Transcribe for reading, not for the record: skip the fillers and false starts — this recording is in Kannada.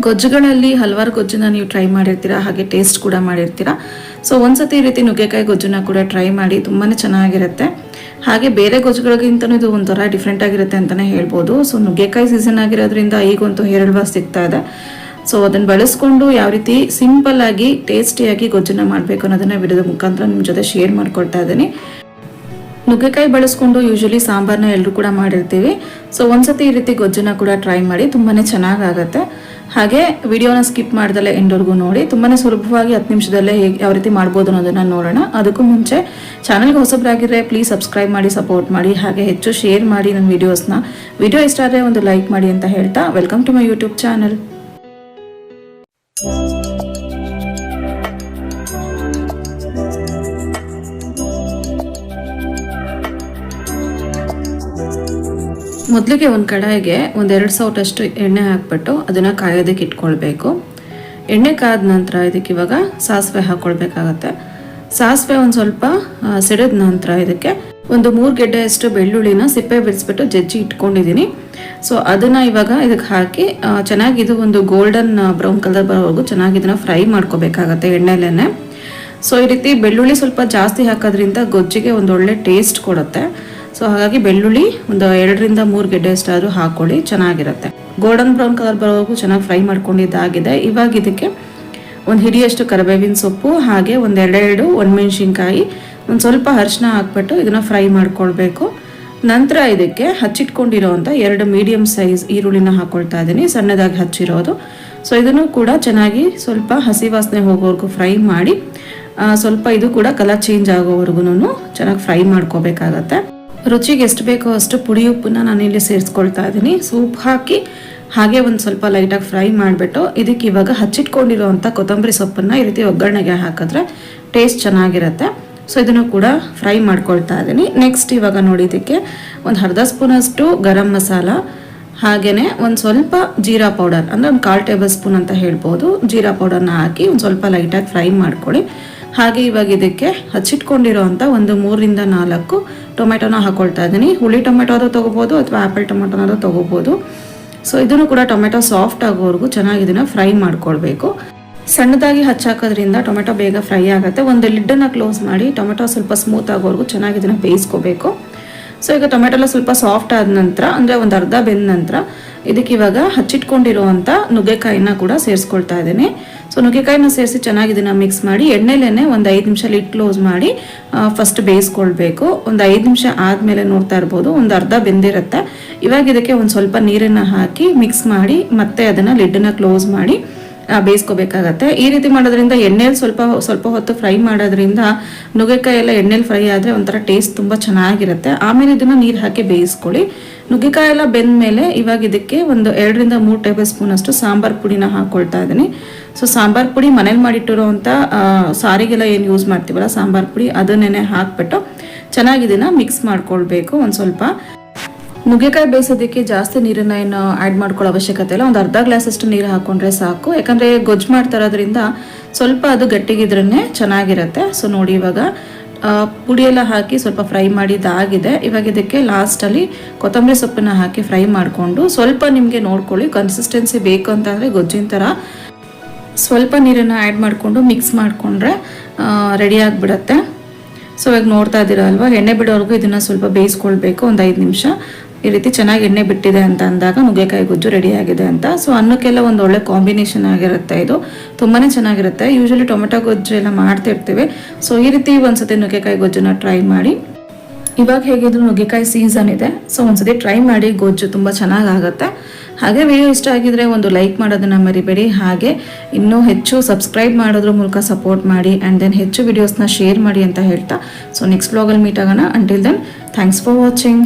ಗೊಜ್ಜುಗಳಲ್ಲಿ ಹಲವಾರು ಗೊಜ್ಜನ್ನ ನೀವು ಟ್ರೈ ಮಾಡಿರ್ತೀರಾ, ಹಾಗೆ ಟೇಸ್ಟ್ ಕೂಡ ಮಾಡಿರ್ತೀರಾ. ಸೊ ಒಂದ್ಸತಿ ಈ ರೀತಿ ನುಗ್ಗೆಕಾಯಿ ಗೊಜ್ಜನ್ನ ಕೂಡ ಟ್ರೈ ಮಾಡಿ, ತುಂಬಾ ಚೆನ್ನಾಗಿರುತ್ತೆ. ಹಾಗೆ ಬೇರೆ ಗೊಜ್ಜುಗಳಿಗಿಂತನೂ ಇದು ಒಂಥರ ಡಿಫ್ರೆಂಟ್ ಆಗಿರುತ್ತೆ ಅಂತಲೇ ಹೇಳ್ಬೋದು. ಸೊ ನುಗ್ಗೆಕಾಯಿ ಸೀಸನ್ ಆಗಿರೋದ್ರಿಂದ ಈಗಂತೂ ಹೇರಳವಾಗಿ ಸಿಗ್ತಾ ಇದೆ. ಸೊ ಅದನ್ನು ಬಳಸ್ಕೊಂಡು ಯಾವ ರೀತಿ ಸಿಂಪಲ್ ಆಗಿ ಟೇಸ್ಟಿಯಾಗಿ ಗೊಜ್ಜನ್ನ ಮಾಡಬೇಕು ಅನ್ನೋದನ್ನ ವಿಡಿಯೋದ ಮುಖಾಂತರ ನಿಮ್ಮ ಜೊತೆ ಶೇರ್ ಮಾಡ್ಕೊಳ್ತಾ ಇದ್ದೀನಿ. ನುಗ್ಗೆಕಾಯಿ ಬಳಸ್ಕೊಂಡು ಯೂಶಲಿ ಸಾಂಬಾರನ್ನ ಎಲ್ಲರೂ ಕೂಡ ಮಾಡಿರ್ತೀವಿ. ಸೊ ಒಂದ್ಸತಿ ಈ ರೀತಿ ಗೊಜ್ಜನ್ನ ಕೂಡ ಟ್ರೈ ಮಾಡಿ, ತುಂಬಾ ಚೆನ್ನಾಗಾಗತ್ತೆ. ಹಾಗೆ ವಿಡಿಯೋನ ಸ್ಕಿಪ್ ಮಾಡ್ದಲ್ಲೇ ಎಂಡ್ವರೆಗೂ ನೋಡಿ. ತುಂಬಾ ಸುಲಭವಾಗಿ 10 ನಿಮಿಷದಲ್ಲೇ ಯಾವ ರೀತಿ ಮಾಡ್ಬೋದು ಅನ್ನೋದನ್ನ ನೋಡೋಣ. ಅದಕ್ಕೂ ಮುಂಚೆ ಚಾನಲ್ಗೆ ಹೊಸಬ್ರಾಗಿದ್ರೆ ಪ್ಲೀಸ್ ಸಬ್ಸ್ಕ್ರೈಬ್ ಮಾಡಿ, ಸಪೋರ್ಟ್ ಮಾಡಿ, ಹಾಗೆ ಹೆಚ್ಚು ಶೇರ್ ಮಾಡಿ ನನ್ನ ವಿಡಿಯೋಸ್ನ. ವಿಡಿಯೋ ಇಷ್ಟ ಆದರೆ ಒಂದು ಲೈಕ್ ಮಾಡಿ ಅಂತ ಹೇಳ್ತಾ, welcome to my YouTube channel. ಮೊದಲಿಗೆ ಒಂದು ಕಡಾಯಿಗೆ 1-2 ಸೌಟಷ್ಟು ಎಣ್ಣೆ ಹಾಕ್ಬಿಟ್ಟು ಅದನ್ನು ಕಾಯೋದಕ್ಕೆ ಇಟ್ಕೊಳ್ಬೇಕು. ಎಣ್ಣೆ ಕಾದ ನಂತರ ಇದಕ್ಕೆ ಇವಾಗ ಸಾಸಿವೆ ಹಾಕ್ಕೊಳ್ಬೇಕಾಗತ್ತೆ. ಸಾಸಿವೆ ಒಂದು ಸ್ವಲ್ಪ ಸಿಡಿದ ನಂತರ ಇದಕ್ಕೆ 3 ಗೆಡ್ಡೆಯಷ್ಟು ಬೆಳ್ಳುಳ್ಳಿನ ಸಿಪ್ಪೆ ಬಿಡಿಸ್ಬಿಟ್ಟು ಜಜ್ಜಿ ಇಟ್ಕೊಂಡಿದ್ದೀನಿ. ಸೊ ಅದನ್ನು ಇವಾಗ ಇದಕ್ಕೆ ಹಾಕಿ ಚೆನ್ನಾಗಿ ಇದು ಒಂದು ಗೋಲ್ಡನ್ ಬ್ರೌನ್ ಕಲರ್ ಬರೋವರೆಗೂ ಚೆನ್ನಾಗಿ ಇದನ್ನು ಫ್ರೈ ಮಾಡ್ಕೋಬೇಕಾಗತ್ತೆ ಎಣ್ಣೆಲೇನೆ. ಸೊ ಈ ರೀತಿ ಬೆಳ್ಳುಳ್ಳಿ ಸ್ವಲ್ಪ ಜಾಸ್ತಿ ಹಾಕೋದ್ರಿಂದ ಗೊಜ್ಜಿಗೆ ಒಂದು ಒಳ್ಳೆ ಟೇಸ್ಟ್ ಕೊಡುತ್ತೆ. ಸೊ ಹಾಗಾಗಿ ಬೆಳ್ಳುಳ್ಳಿ 2-3 ಗೆಡ್ಡೆಯಷ್ಟಾದರೂ ಹಾಕೊಳ್ಳಿ, ಚೆನ್ನಾಗಿರುತ್ತೆ. ಗೋಲ್ಡನ್ ಬ್ರೌನ್ ಕಲರ್ ಬರೋವರೆಗೂ ಚೆನ್ನಾಗಿ ಫ್ರೈ ಮಾಡ್ಕೊಂಡಿದ್ದಾಗಿದೆ. ಇವಾಗ ಇದಕ್ಕೆ ಒಂದು ಹಿಡಿಯಷ್ಟು ಕರಿಬೇವಿನ ಸೊಪ್ಪು, ಹಾಗೆ 1-2 ಒಣಮೆಣಸಿನ್ಕಾಯಿ, ಒಂದು ಸ್ವಲ್ಪ ಅರಿಶಿನ ಹಾಕ್ಬಿಟ್ಟು ಇದನ್ನು ಫ್ರೈ ಮಾಡ್ಕೊಳ್ಬೇಕು. ನಂತರ ಇದಕ್ಕೆ ಹಚ್ಚಿಟ್ಕೊಂಡಿರೋವಂಥ 2 ಮೀಡಿಯಮ್ ಸೈಜ್ ಈರುಳ್ಳಿನ ಹಾಕ್ಕೊಳ್ತಾ ಇದ್ದೀನಿ, ಸಣ್ಣದಾಗಿ ಹಚ್ಚಿರೋದು. ಸೊ ಇದನ್ನು ಕೂಡ ಚೆನ್ನಾಗಿ ಸ್ವಲ್ಪ ಹಸಿ ವಾಸನೆ ಹೋಗೋವರೆಗೂ ಫ್ರೈ ಮಾಡಿ, ಸ್ವಲ್ಪ ಇದು ಕೂಡ ಕಲರ್ ಚೇಂಜ್ ಆಗೋವರೆಗೂ ಚೆನ್ನಾಗಿ ಫ್ರೈ ಮಾಡ್ಕೋಬೇಕಾಗತ್ತೆ. ರುಚಿಗೆ ಎಷ್ಟು ಬೇಕೋ ಅಷ್ಟು ಪುಡಿ ಉಪ್ಪನ್ನ ನಾನಿಲ್ಲಿ ಸೇರಿಸ್ಕೊಳ್ತಾ ಇದ್ದೀನಿ. ಸೂಪ್ ಹಾಕಿ ಹಾಗೆ ಒಂದು ಸ್ವಲ್ಪ ಲೈಟಾಗಿ ಫ್ರೈ ಮಾಡಿಬಿಟ್ಟು ಇದಕ್ಕೆ ಇವಾಗ ಹಚ್ಚಿಟ್ಕೊಂಡಿರೋವಂಥ ಕೊತ್ತಂಬರಿ ಸೊಪ್ಪನ್ನು ಈ ರೀತಿ ಒಗ್ಗರಣೆಗೆ ಹಾಕಿದ್ರೆ ಟೇಸ್ಟ್ ಚೆನ್ನಾಗಿರುತ್ತೆ. ಸೊ ಇದನ್ನು ಕೂಡ ಫ್ರೈ ಮಾಡ್ಕೊಳ್ತಾ ಇದ್ದೀನಿ. ನೆಕ್ಸ್ಟ್ ಇವಾಗ ನೋಡಿ ಇದಕ್ಕೆ ಒಂದು ಅರ್ಧ ಸ್ಪೂನಷ್ಟು ಗರಂ ಮಸಾಲ, ಹಾಗೆಯೇ ಒಂದು ಸ್ವಲ್ಪ ಜೀರಾ ಪೌಡರ್, ಅಂದರೆ ಒಂದು 1/4 ಟೇಬಲ್ ಸ್ಪೂನ್ ಅಂತ ಹೇಳ್ಬೋದು, ಜೀರಾ ಪೌಡರ್ನ ಹಾಕಿ ಒಂದು ಸ್ವಲ್ಪ ಲೈಟಾಗಿ ಫ್ರೈ ಮಾಡ್ಕೊಳ್ಳಿ. ಹಾಗೆ ಇವಾಗ ಇದಕ್ಕೆ ಹಚ್ಚಿಟ್ಕೊಂಡಿರೋ ಅಂಥ 3-4 ಟೊಮೆಟೊನ ಹಾಕೊಳ್ತಾ ಇದ್ದೀನಿ. ಹುಳಿ ಟೊಮೆಟೊ ಆದರೂ ತೊಗೋಬೋದು ಅಥವಾ ಆ್ಯಪಲ್ ಟೊಮೆಟೊನಾದರೂ ತೊಗೋಬೋದು. ಸೊ ಇದನ್ನು ಕೂಡ ಟೊಮೆಟೊ ಸಾಫ್ಟ್ ಆಗೋವರೆಗೂ ಚೆನ್ನಾಗಿ ಇದನ್ನು ಫ್ರೈ ಮಾಡ್ಕೊಳ್ಬೇಕು. ಸಣ್ಣದಾಗಿ ಹಚ್ಚಾಕೋದ್ರಿಂದ ಟೊಮೆಟೊ ಬೇಗ ಫ್ರೈ ಆಗುತ್ತೆ. ಒಂದು ಲಿಡ್ಡನ್ನು ಕ್ಲೋಸ್ ಮಾಡಿ ಟೊಮೆಟೊ ಸ್ವಲ್ಪ ಸ್ಮೂತ್ ಆಗೋವರೆಗೂ ಚೆನ್ನಾಗಿ ಇದನ್ನು ಬೇಯಿಸ್ಕೋಬೇಕು. ಸೊ ಈಗ ಟೊಮೆಟೊ ಎಲ್ಲ ಸ್ವಲ್ಪ ಸಾಫ್ಟ್ ಆದ ನಂತರ, ಅಂದರೆ ಒಂದು ಅರ್ಧ ಬೆಂದ ನಂತರ ಇದಕ್ಕೆ ಇವಾಗ ಹಚ್ಚಿಟ್ಕೊಂಡಿರುವಂಥ ನುಗ್ಗೆಕಾಯಿನ ಕೂಡ ಸೇರಿಸ್ಕೊಳ್ತಾ ಇದ್ದೀನಿ. ಸೊ ನುಗ್ಗೆಕಾಯಿನ ಸೇರಿಸಿ ಚೆನ್ನಾಗಿ ಇದನ್ನು ಮಿಕ್ಸ್ ಮಾಡಿ ಎಣ್ಣೆಲೇನೆ ಒಂದು 5 ನಿಮಿಷ ಲಿಡ್ ಕ್ಲೋಸ್ ಮಾಡಿ ಫಸ್ಟ್ ಬೇಯಿಸ್ಕೊಳ್ಬೇಕು. ಒಂದು 5 ನಿಮಿಷ ಆದಮೇಲೆ ನೋಡ್ತಾ ಇರ್ಬೋದು ಒಂದು ಅರ್ಧ ಬೆಂದಿರುತ್ತೆ. ಇವಾಗ ಇದಕ್ಕೆ ಒಂದು ಸ್ವಲ್ಪ ನೀರನ್ನು ಹಾಕಿ ಮಿಕ್ಸ್ ಮಾಡಿ ಮತ್ತೆ ಅದನ್ನು ಲಿಡ್ಡನ್ನು ಕ್ಲೋಸ್ ಮಾಡಿ ಬೇಯಿಸ್ಕೋಬೇಕಾಗತ್ತೆ. ಈ ರೀತಿ ಮಾಡೋದ್ರಿಂದ ಎಣ್ಣೆಲಿ ಸ್ವಲ್ಪ ಹೊತ್ತು ಫ್ರೈ ಮಾಡೋದ್ರಿಂದ ನುಗ್ಗೆಕಾಯಿ ಎಲ್ಲ ಎಣ್ಣೆಲಿ ಫ್ರೈ ಆದರೆ ಒಂಥರ ಟೇಸ್ಟ್ ತುಂಬ ಚೆನ್ನಾಗಿರುತ್ತೆ. ಆಮೇಲೆ ಇದನ್ನು ನೀರು ಹಾಕಿ ಬೇಯಿಸ್ಕೊಳ್ಳಿ. ನುಗ್ಗೆಕಾಯಿ ಎಲ್ಲ ಬೆಂದ ಮೇಲೆ ಇವಾಗ ಇದಕ್ಕೆ ಒಂದು 2-3 ಟೇಬಲ್ ಸ್ಪೂನ್ ಅಷ್ಟು ಸಾಂಬಾರ್ ಪುಡಿನ ಹಾಕ್ಕೊಳ್ತಾ ಇದ್ದೀನಿ. ಸೊ ಸಾಂಬಾರ್ ಪುಡಿ ಮನೇಲಿ ಮಾಡಿಟ್ಟಿರೋವಂಥ ಸಾರಿಗೆಲ್ಲ ಏನು ಯೂಸ್ ಮಾಡ್ತೀವಲ್ಲ ಸಾಂಬಾರ್ ಪುಡಿ, ಅದನ್ನೇ ಹಾಕ್ಬಿಟ್ಟು ಚೆನ್ನಾಗಿ ಇದನ್ನು ಮಿಕ್ಸ್ ಮಾಡ್ಕೊಳ್ಬೇಕು. ಒಂದು ಸ್ವಲ್ಪ ನುಗ್ಗೆಕಾಯಿ ಬೇಯಿಸೋದಕ್ಕೆ ಜಾಸ್ತಿ ನೀರನ್ನು ಏನು ಆ್ಯಡ್ ಮಾಡ್ಕೊಳ್ಳೋ ಅವಶ್ಯಕತೆ ಇಲ್ಲ. ಒಂದು ಅರ್ಧ ಗ್ಲಾಸಷ್ಟು ನೀರು ಹಾಕ್ಕೊಂಡ್ರೆ ಸಾಕು. ಯಾಕಂದರೆ ಗೊಜ್ಜು ಮಾಡ್ತಾ ಇರೋದ್ರಿಂದ ಸ್ವಲ್ಪ ಅದು ಗಟ್ಟಿಗಿದ್ರೇ ಚೆನ್ನಾಗಿರುತ್ತೆ. ಸೊ ನೋಡಿ ಇವಾಗ ಪುಡಿಯೆಲ್ಲ ಹಾಕಿ ಸ್ವಲ್ಪ ಫ್ರೈ ಮಾಡಿದ್ದಾಗಿದೆ. ಇವಾಗ ಇದಕ್ಕೆ ಲಾಸ್ಟಲ್ಲಿ ಕೊತ್ತಂಬರಿ ಸೊಪ್ಪನ್ನು ಹಾಕಿ ಫ್ರೈ ಮಾಡಿಕೊಂಡು ಸ್ವಲ್ಪ ನಿಮಗೆ ನೋಡ್ಕೊಳ್ಳಿ, ಕನ್ಸಿಸ್ಟೆನ್ಸಿ ಬೇಕು ಅಂತಂದರೆ ಗೊಜ್ಜಿನ ಥರ ಸ್ವಲ್ಪ ನೀರನ್ನು ಆ್ಯಡ್ ಮಾಡಿಕೊಂಡು ಮಿಕ್ಸ್ ಮಾಡಿಕೊಂಡ್ರೆ ರೆಡಿ ಆಗಿಬಿಡತ್ತೆ. ಸೊ ಇವಾಗ ನೋಡ್ತಾ ಇದ್ದೀರಾ ಅಲ್ವಾ, ಎಣ್ಣೆ ಬಿಡೋವರೆಗೂ ಇದನ್ನು ಸ್ವಲ್ಪ ಬೇಯಿಸ್ಕೊಳ್ಬೇಕು ಒಂದು 5 ನಿಮಿಷ. ಈ ರೀತಿ ಚೆನ್ನಾಗಿ ಎಣ್ಣೆ ಬಿಟ್ಟಿದೆ ಅಂತ ಅಂದಾಗ ನುಗ್ಗೆಕಾಯಿ ಗೊಜ್ಜು ರೆಡಿ ಆಗಿದೆ ಅಂತ. ಸೊ ಅನ್ನಕ್ಕೆಲ್ಲ ಒಂದು ಒಳ್ಳೆ ಕಾಂಬಿನೇಷನ್ ಆಗಿರುತ್ತೆ, ಇದು ತುಂಬಾ ಚೆನ್ನಾಗಿರುತ್ತೆ. ಯೂಶಲಿ ಟೊಮೆಟೊ ಗೊಜ್ಜು ಎಲ್ಲ ಮಾಡ್ತಿರ್ತೀವಿ. ಸೊ ಈ ರೀತಿ ಒಂದ್ಸತಿ ನುಗ್ಗೆಕಾಯಿ ಗೊಜ್ಜನ್ನ ಟ್ರೈ ಮಾಡಿ. ಇವಾಗ ಹೇಗಿದ್ರು ನುಗ್ಗೆಕಾಯಿ ಸೀಸನ್ ಇದೆ, ಸೊ ಒಂದ್ಸತಿ ಟ್ರೈ ಮಾಡಿ, ಗೊಜ್ಜು ತುಂಬ ಚೆನ್ನಾಗಾಗುತ್ತೆ. ಹಾಗೆ ವಿಡಿಯೋ ಇಷ್ಟ ಆಗಿದ್ರೆ ಒಂದು ಲೈಕ್ ಮಾಡೋದನ್ನು ಮರಿಬೇಡಿ. ಹಾಗೆ ಇನ್ನೂ ಹೆಚ್ಚು ಸಬ್ಸ್ಕ್ರೈಬ್ ಮಾಡೋದ್ರ ಮೂಲಕ ಸಪೋರ್ಟ್ ಮಾಡಿ, ಆ್ಯಂಡ್ ದೆನ್ ಹೆಚ್ಚು ವಿಡಿಯೋಸ್ನ ಶೇರ್ ಮಾಡಿ ಅಂತ ಹೇಳ್ತಾ, ಸೊ ನೆಕ್ಸ್ಟ್ ವ್ಲಾಗಲ್ಲಿ ಮೀಟ್ ಆಗೋಣ. Until then thanks for watching.